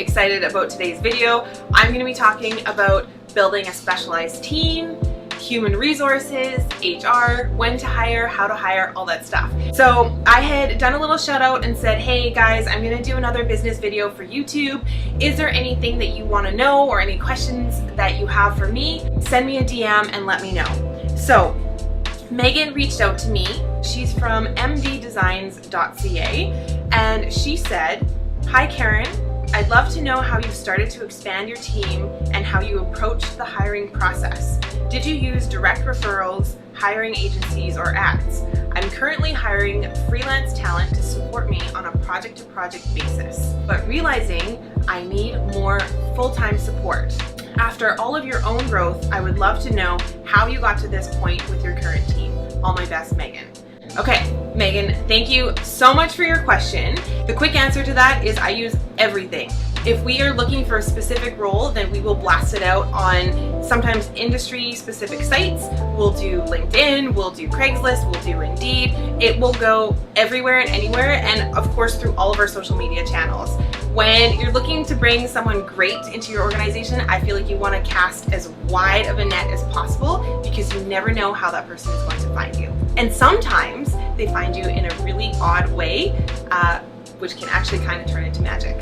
excited about today's video. I'm going to be talking about building a specialized team, human resources, HR, when to hire, how to hire, all that stuff. So I had done a little shout out and said, hey guys, I'm going to do another business video for YouTube. Is there anything that you want to know or any questions that you have for me? Send me a DM and let me know. So Megan reached out to me. She's from mddesigns.ca and she said, hi Karin, I'd love to know how you started to expand your team and how you approached the hiring process. Did you use direct referrals, hiring agencies, or ads? I'm currently hiring freelance talent to support me on a project-to-project basis, but realizing I need more full-time support. After all of your own growth, I would love to know how you got to this point with your current team. All my best, Megan. Okay, Megan, thank you so much for your question. The quick answer to that is I use everything. If we are looking for a specific role, then we will blast it out on sometimes industry-specific sites. We'll do LinkedIn, we'll do Craigslist, we'll do Indeed. It will go everywhere and anywhere, and of course through all of our social media channels. When you're looking to bring someone great into your organization, I feel like you want to cast as wide of a net as possible because you never know how that person is going to find you. And sometimes they find you in a really odd way, which can actually kind of turn into magic.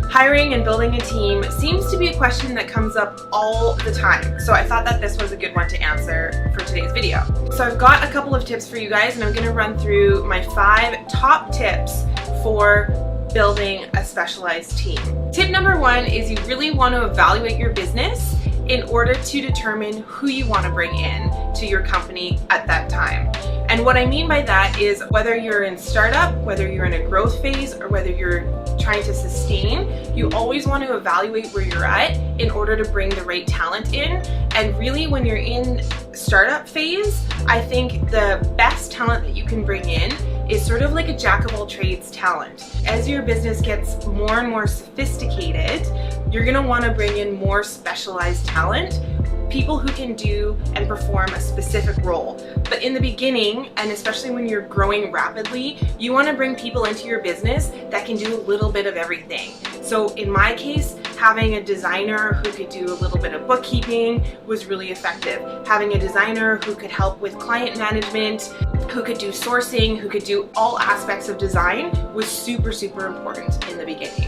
Hiring and building a team seems to be a question that comes up all the time, so I thought that this was a good one to answer for today's video. So I've got a couple of tips for you guys, and I'm going to run through my 5 top tips for building a specialized team. Tip number 1 is you really want to evaluate your business in order to determine who you want to bring in to your company at that time. And what I mean by that is whether you're in startup, whether you're in a growth phase, or whether you're trying to sustain, you always want to evaluate where you're at in order to bring the right talent in. And really when you're in startup phase, I think the best talent that you can bring in is sort of like a jack of all trades talent. As your business gets more and more sophisticated, you're going to want to bring in more specialized talent, people who can do and perform a specific role. But in the beginning, and especially when you're growing rapidly, you want to bring people into your business that can do a little bit of everything. So in my case, having a designer who could do a little bit of bookkeeping was really effective. Having a designer who could help with client management, who could do sourcing, who could do all aspects of design was super, super important in the beginning.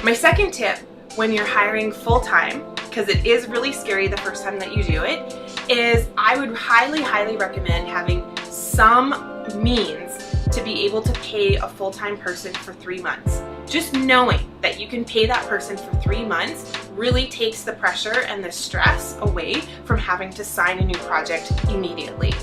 My second tip when you're hiring full-time, because it is really scary the first time that you do it, is I would highly, highly recommend having some means to be able to pay a full-time person for 3 months. Just knowing that you can pay that person for 3 months really takes the pressure and the stress away from having to sign a new project immediately.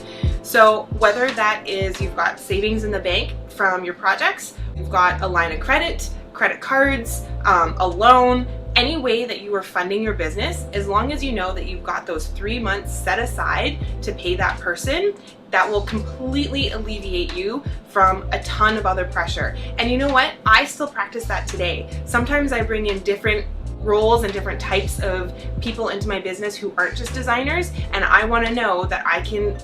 So whether that is you've got savings in the bank from your projects, you've got a line of credit, credit cards, a loan, any way that you are funding your business, as long as you know that you've got those 3 months set aside to pay that person, that will completely alleviate you from a ton of other pressure. And you know what? I still practice that today. Sometimes I bring in different roles and different types of people into my business who aren't just designers, and I want to know that I can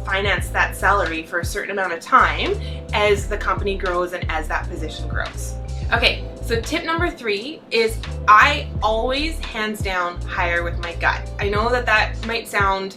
finance that salary for a certain amount of time as the company grows and as that position grows. Okay, so tip number 3 is I always hands down hire with my gut. I know that that might sound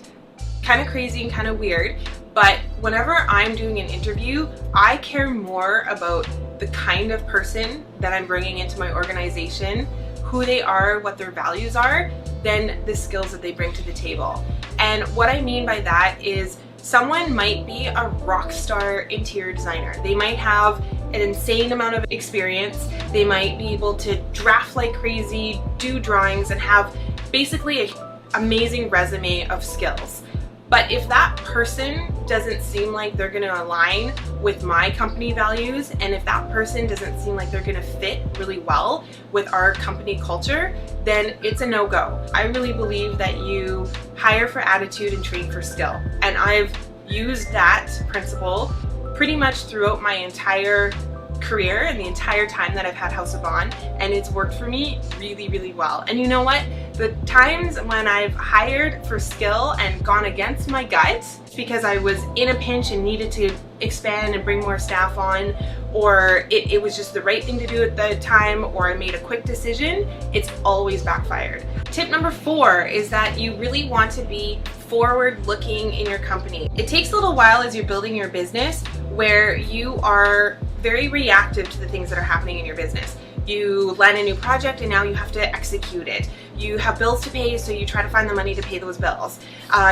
kind of crazy and kind of weird, but whenever I'm doing an interview, I care more about the kind of person that I'm bringing into my organization, who they are, what their values are, than the skills that they bring to the table. And what I mean by that is someone might be a rock star interior designer. They might have an insane amount of experience. They might be able to draft like crazy, do drawings, and have basically an amazing resume of skills. But if that person doesn't seem like they're going to align with my company values, and if that person doesn't seem like they're going to fit really well with our company culture, then it's a no-go. I really believe that you hire for attitude and train for skill. And I've used that principle pretty much throughout my entire career and the entire time that I've had House of Bohn, and it's worked for me really, really well. And you know what? The times when I've hired for skill and gone against my gut because I was in a pinch and needed to expand and bring more staff on, or it was just the right thing to do at the time, or I made a quick decision, it's always backfired. Tip number 4 is that you really want to be forward looking in your company. It takes a little while as you're building your business where you are very reactive to the things that are happening in your business. You land a new project and now you have to execute it. You have bills to pay, so you try to find the money to pay those bills.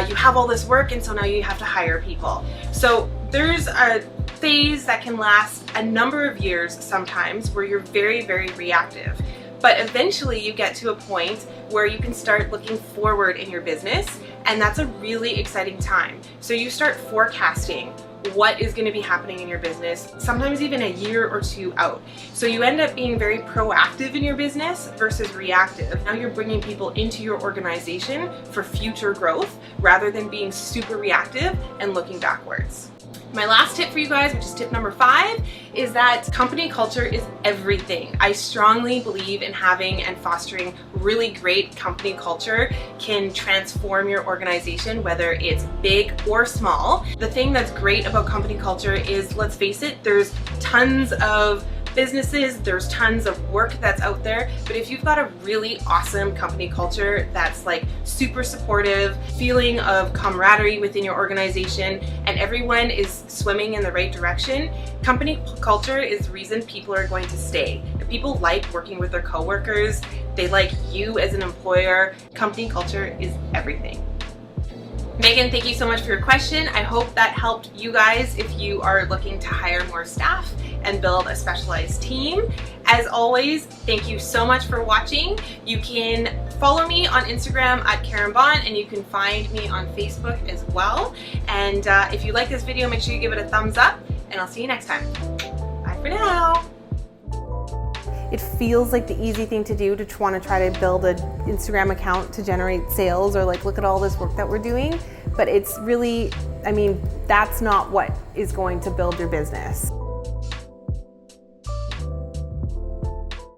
You have all this work, and so now you have to hire people. So there's a phase that can last a number of years sometimes where you're very, very reactive. But eventually you get to a point where you can start looking forward in your business, and that's a really exciting time. So you start forecasting what is going to be happening in your business, sometimes even a year or 2 out. So you end up being very proactive in your business versus reactive. Now you're bringing people into your organization for future growth rather than being super reactive and looking backwards. My last tip for you guys, which is tip number 5, is that company culture is everything. I strongly believe in having and fostering really great company culture can transform your organization, whether it's big or small. The thing that's great about company culture is, let's face it, there's tons of businesses, there's tons of work that's out there, but if you've got a really awesome company culture that's like super supportive, feeling of camaraderie within your organization, and everyone is swimming in the right direction, company culture is the reason people are going to stay. If people like working with their coworkers, they like you as an employer, company culture is everything. Megan, thank you so much for your question. I hope that helped you guys if you are looking to hire more staff and build a specialized team. As always, thank you so much for watching. You can follow me on Instagram at Karin Bohn, and you can find me on Facebook as well. And if you like this video, make sure you give it a thumbs up, and I'll see you next time. Bye for now. It feels like the easy thing to do to want to try to build an Instagram account to generate sales, or like look at all this work that we're doing, but it's really, I mean, that's not what is going to build your business.